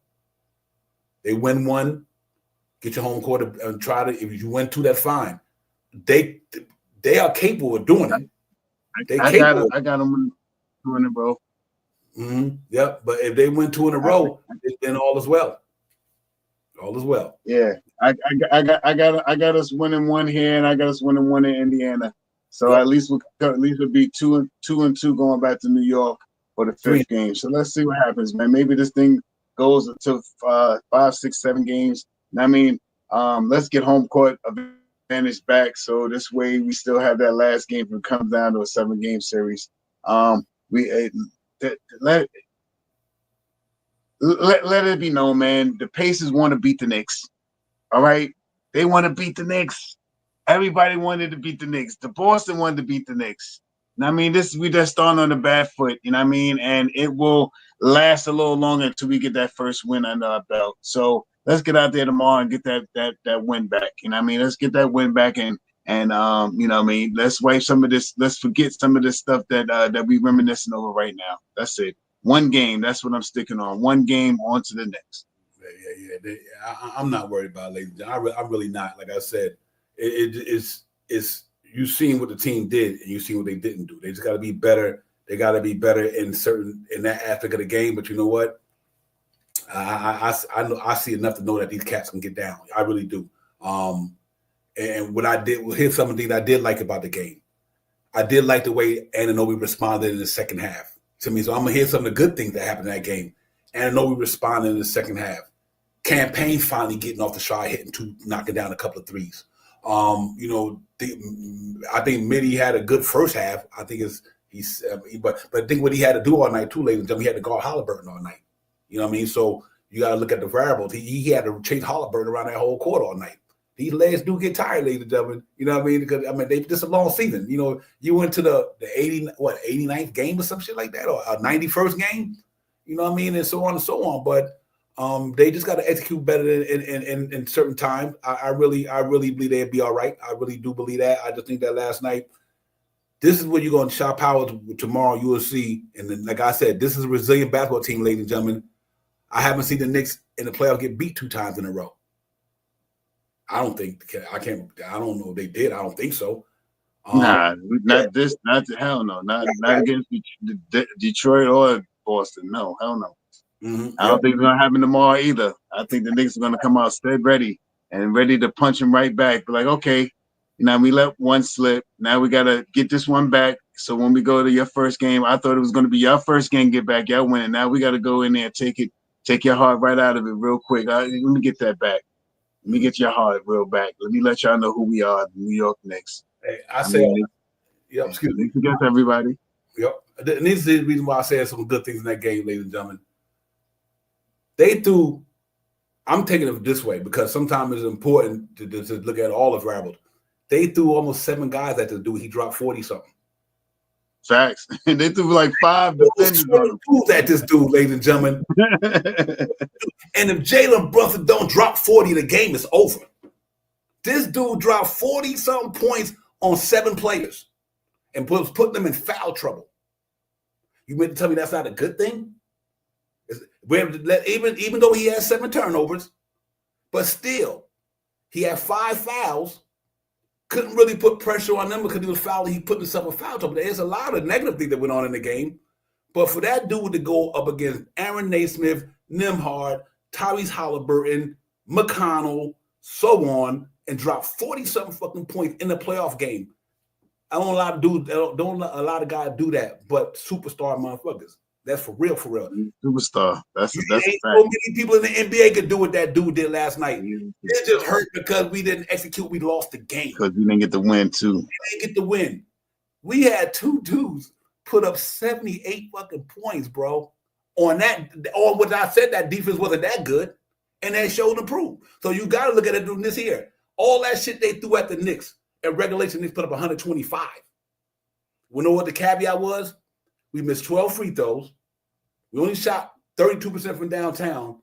They win one. Get your home court and try to, if you win two, that's fine. They are capable of doing it. I got them doing it, bro. Mm-hmm. Yep. But if they win two in a row, then all is well. All is well. Yeah. I got us winning one here, and I got us winning one in Indiana. So Yep. at least we'll be 2-2 going back to New York for the fifth game. So let's see what happens, man. Maybe this thing goes to 5, 6, 7 games. I mean, let's get home court advantage back. So this way we still have that last game if it comes down to a 7-game series. Let it be known, man. The Pacers want to beat the Knicks. All right, they want to beat the Knicks. Everybody wanted to beat the Knicks. The Boston wanted to beat the Knicks. I mean, we just starting on a bad foot. You know what I mean? And it will last a little longer until we get that first win under our belt. So let's get out there tomorrow and get that win back. You know what I mean? Let's get that win back and you know what I mean? Let's wipe some of this. Let's forget some of this stuff that we reminiscing over right now. That's it. One game. That's what I'm sticking on. One game on to the next. Yeah. I'm not worried about it, ladies and gentlemen. I'm really not. Like I said, it's you've seen what the team did and you've seen what they didn't do. They just got to be better. They got to be better in that aspect of the game. But you know what? I see enough to know that these cats can get down. I really do. And what I did, here's some of the things I did like about the game. I did like the way Anunoby responded in the second half to me. So I'm gonna hear some of the good things that happened in that game. Anunoby responded in the second half. Campaign finally getting off the shot, hitting two, knocking down a couple of threes. You know, I think Mitty had a good first half. I think but I think what he had to do all night too, ladies and gentlemen, he had to guard Halliburton all night. You know what I mean? So you got to look at the variables. He had to chase Halliburton around that whole court all night. These legs do get tired, ladies and gentlemen. You know what I mean? Because they just a long season. You know, you went to the 89th game or some shit like that, or a 91st game. You know what I mean, and so on and so on. But they just got to execute better in certain times. I really believe they'd be all right. I really do believe that. I just think that last night, this is what you're going to shop power tomorrow. You will see, and then, like I said, this is a resilient basketball team, ladies and gentlemen. I haven't seen the Knicks in the playoff get beat 2 times in a row. I don't know if they did. I don't think so. Not hell no. Not against Detroit or Boston. No, hell no. Mm-hmm. I don't think it's gonna happen tomorrow either. I think the Knicks are gonna come out stead ready to punch him right back. But like, okay, you know, we let one slip. Now we gotta get this one back. So when we go to your first game, I thought it was gonna be your first game, get back, y'all winning. Now we gotta go in there and take your heart right out of it real quick. Let me get that back. Let me get your heart real back. Let me let y'all know who we are, the New York Knicks. Hey, excuse me. Against everybody. Yep. And this is the reason why I said some good things in that game, ladies and gentlemen. They threw, I'm taking it this way because sometimes it's important to look at all the variables. They threw almost 7 guys at this dude. He dropped 40-something. Facts. And they threw like 5 defenders on him. At this dude, ladies and gentlemen. And if Jalen Brunson don't drop 40, the game is over. This dude dropped 40-something points on 7 players and was putting them in foul trouble. You meant to tell me that's not a good thing? Even though he has 7 turnovers, but still, he had 5 fouls. Couldn't really put pressure on them because he was fouling. He put himself in foul trouble. There's a lot of negative things that went on in the game. But for that dude to go up against Aaron Naismith, Nembhard, Tyrese Halliburton, McConnell, so on, and drop 40-something fucking points in the playoff game. Don't a lot of guys do that, but superstar motherfuckers. That's for real, for real. Superstar. That's a fact. So many people in the NBA could do what that dude did last night. It just hurt because we didn't execute. We lost the game. Because we didn't get the win, too. We didn't get the win. We had 2 dudes put up 78 fucking points, bro. On what I said, that defense wasn't that good. And they showed and proved. So you got to look at it doing this here. All that shit they threw at the Knicks, at regulation, Knicks put up 125. We know what the caveat was? We missed 12 free throws. We only shot 32% from downtown,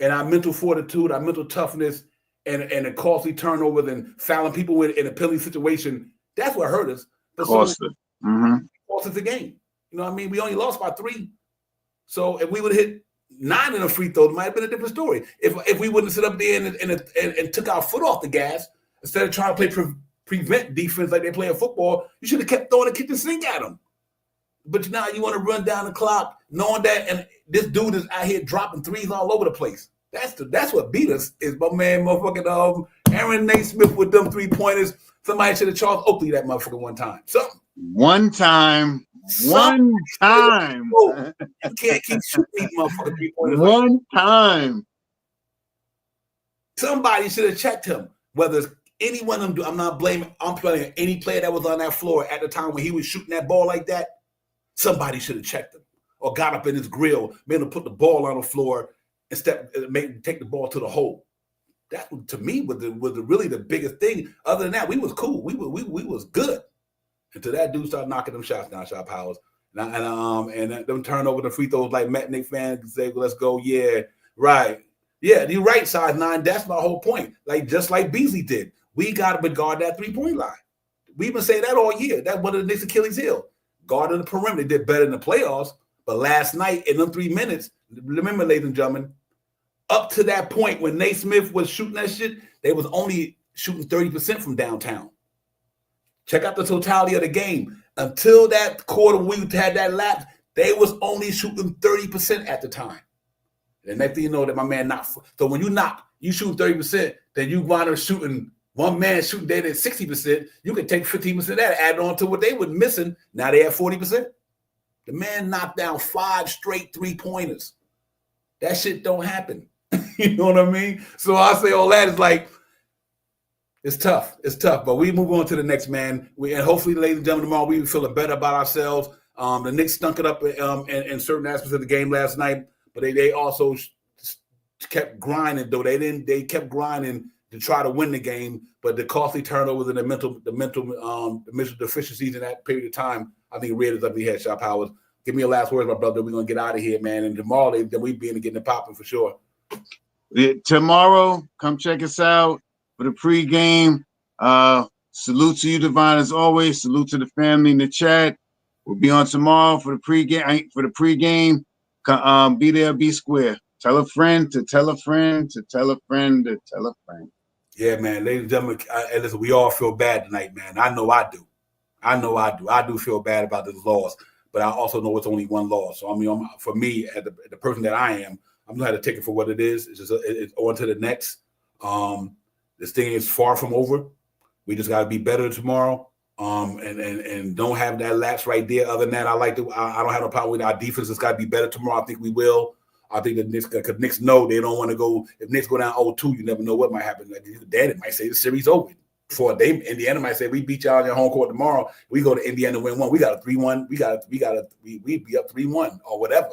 and our mental fortitude, our mental toughness, and the costly turnovers and fouling people in a penalty situation, that's what hurt us. But cost us the game. You know what I mean? We only lost by 3. So if we would have hit 9 in a free throw, it might have been a different story. If we wouldn't sit up there and took our foot off the gas instead of trying to play prevent defense like they play in football, you should have kept throwing the kitchen sink at them. But now you want to run down the clock knowing that, and this dude is out here dropping threes all over the place. That's what beat us is my man motherfucking Aaron Naismith with them 3-pointers. Somebody should have Charles Oakley that motherfucker one time. One time. You can't keep shooting these motherfucking 3-pointers. One time. Somebody should have checked him. Whether it's any one of them, I'm not blaming. I'm playing any player that was on that floor at the time when he was shooting that ball like that. Somebody should have checked him or got up in his grill, made him put the ball on the floor instead, take the ball to the hole. That to me was really the biggest thing. Other than that, we was cool. We was good until that dude started knocking them shots down, shot powers, and them turn over the free throws like Matt Nick fans say, "Let's go, yeah, right, yeah, you're right, size 9." That's my whole point. Like just like Beasley did, we got to guard that 3-point line. We've been saying that all year. That's one of the Knicks' Achilles heel. Guarding the perimeter, they did better in the playoffs. But last night, in them 3 minutes, remember, ladies and gentlemen, up to that point when Naismith was shooting that shit, they was only shooting 30% from downtown. Check out the totality of the game. Until that quarter we had that lapse, they was only shooting 30% at the time. And next thing you know, that my man knocked. So when you shoot 30%, then you wind up shooting. One man shooting dead at 60%, you can take 15% of that, add on to what they were missing. Now they have 40%. The man knocked down 5 straight 3-pointers. That shit don't happen. You know what I mean? So I say all that is like, it's tough. It's tough. But we move on to the next man. And hopefully, ladies and gentlemen, tomorrow we will feel better about ourselves. The Knicks stunk it up in certain aspects of the game last night, but they also kept grinding, though. They kept grinding to try to win the game, but the costly turnovers and the mental deficiencies in that period of time, I think reared us ugly head. Shop Howard, give me your last words, my brother. We're gonna get out of here, man. And tomorrow, then we be in getting it popping for sure. Tomorrow, come check us out for the pregame. Salute to you, Divine, as always. Salute to the family in the chat. We'll be on tomorrow for the pregame. Be there, be square. Tell a friend to tell a friend to tell a friend to tell a friend. Yeah, man. Ladies and gentlemen, listen, we all feel bad tonight, man. I know I do. I do feel bad about this loss, but I also know it's only one loss. So, I mean, for me, as the person that I am, I'm going to have to take it for what it is. It's just it's on to the next. This thing is far from over. We just got to be better tomorrow and don't have that lapse right there. Other than that, I don't have no problem with our defense. It's got to be better tomorrow. I think we will. I think the Knicks, because Knicks know they don't want to go. If Knicks go down 0-2, you never know what might happen. Then it might say the series over. Indiana might say we beat y'all on your home court tomorrow. We go to Indiana and win 1. We got a 3-1. We be up 3-1 or whatever.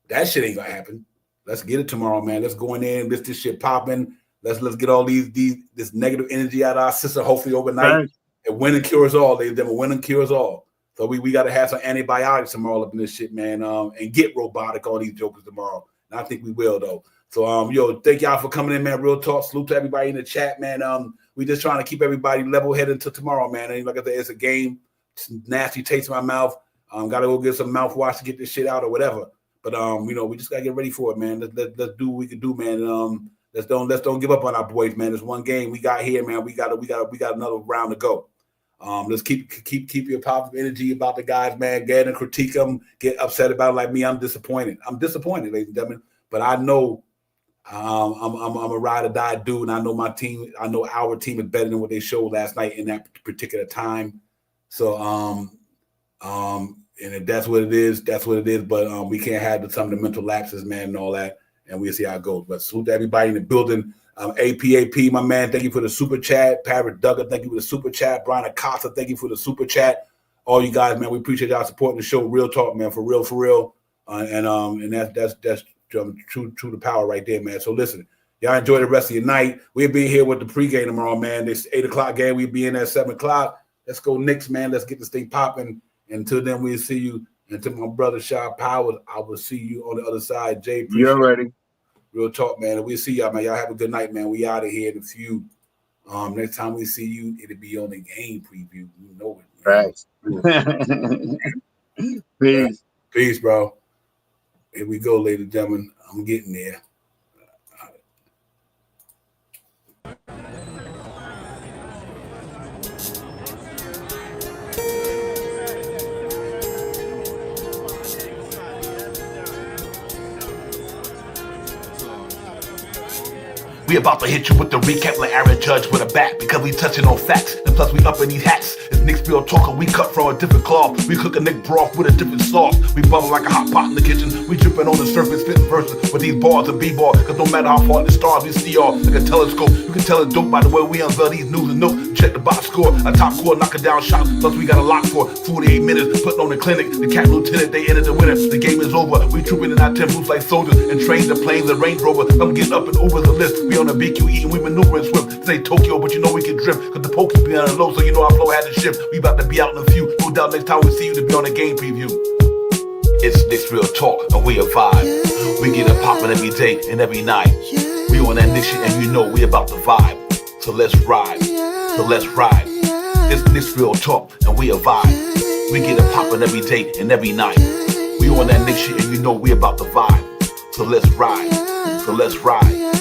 That shit ain't gonna happen. Let's get it tomorrow, man. Let's go in there and this shit popping. Let's get all this negative energy out of our system. Hopefully overnight, right. And winning cures all. Winning cures all. So we got to have some antibiotics tomorrow up in this shit, man. And get robotic on these jokers tomorrow. And I think we will though. So thank y'all for coming in, man. Real talk. Salute to everybody in the chat, man. We just trying to keep everybody level headed until tomorrow, man. And like I said, it's a game. It's nasty taste in my mouth. Gotta go get some mouthwash to get this shit out or whatever. But we just gotta get ready for it, man. Let's do what we can do, man. Let's don't give up on our boys, man. There's one game we got here, man. We got another round to go. Let's keep your positive energy about the guys, man. Get and critique them, get upset about it like me. I'm disappointed, ladies and gentlemen. But I know I'm a ride or die dude, and I know my team. I know our team is better than what they showed last night in that particular time. So and if that's what it is, that's what it is. But we can't have some of the mental lapses, man, and all that. And we'll see how it goes. But salute to everybody in the building. APAP, my man, thank you for the super chat. Parrot Duggar, thank you for the super chat. Brian Acosta, thank you for the super chat. All you guys, man, we appreciate y'all supporting the show. Real talk, man, for real. And that's true to power right there, man. So listen, y'all enjoy the rest of your night. We'll be here with the pregame tomorrow, man. This 8 o'clock game, we'll be in at 7 o'clock. Let's go Knicks, man. Let's get this thing popping. Until then, we'll see you And to my brother Shy Powers, I will see you on the other side. Jay, appreciate You're ready. Real talk, man. We'll see y'all, man. Y'all have a good night, man. We out of here in a few. Next time we see you, it'll be on the game preview. You know it. Peace. Peace, bro. Here we go, ladies and gentlemen. I'm getting there. We about to hit you with the recap like Aaron Judge with a bat, because we touching on facts, and plus we up in these hats. It's Knicks Real Talk, we cut from a different cloth. We cook a Nick broth with a different sauce. We bubble like a hot pot in the kitchen. We dripping on the surface, spitting verses with these bars of b-ball. Cause no matter how far the stars, we see y'all like a telescope. You can tell it's dope by the way we unveil these news and notes. Check the box score, a top score, knock it down shot. Plus we got a lock for 48 minutes, putting on the clinic. The cat lieutenant, they entered the winner. The game is over. We trooping in our temples like soldiers and train the planes, the Range Rover. I'm getting up and over the list. We on the BQ eating, we maneuvering swift. This ain't Tokyo, but you know we can drift. Cause the pokey be on the low, so you know our flow had to shift. We about to be out in a few. No doubt next time we see you to be on a game preview. It's Knicks Real Talk, and we a vibe. We get it poppin' every day and every night. We on that Knicks shit, and you know we about the vibe. So let's ride. So let's ride. It's Knicks Real Talk, and we a vibe. We get it poppin' every day and every night. We on that Knicks shit, and you know we about the vibe. So let's ride. So let's ride.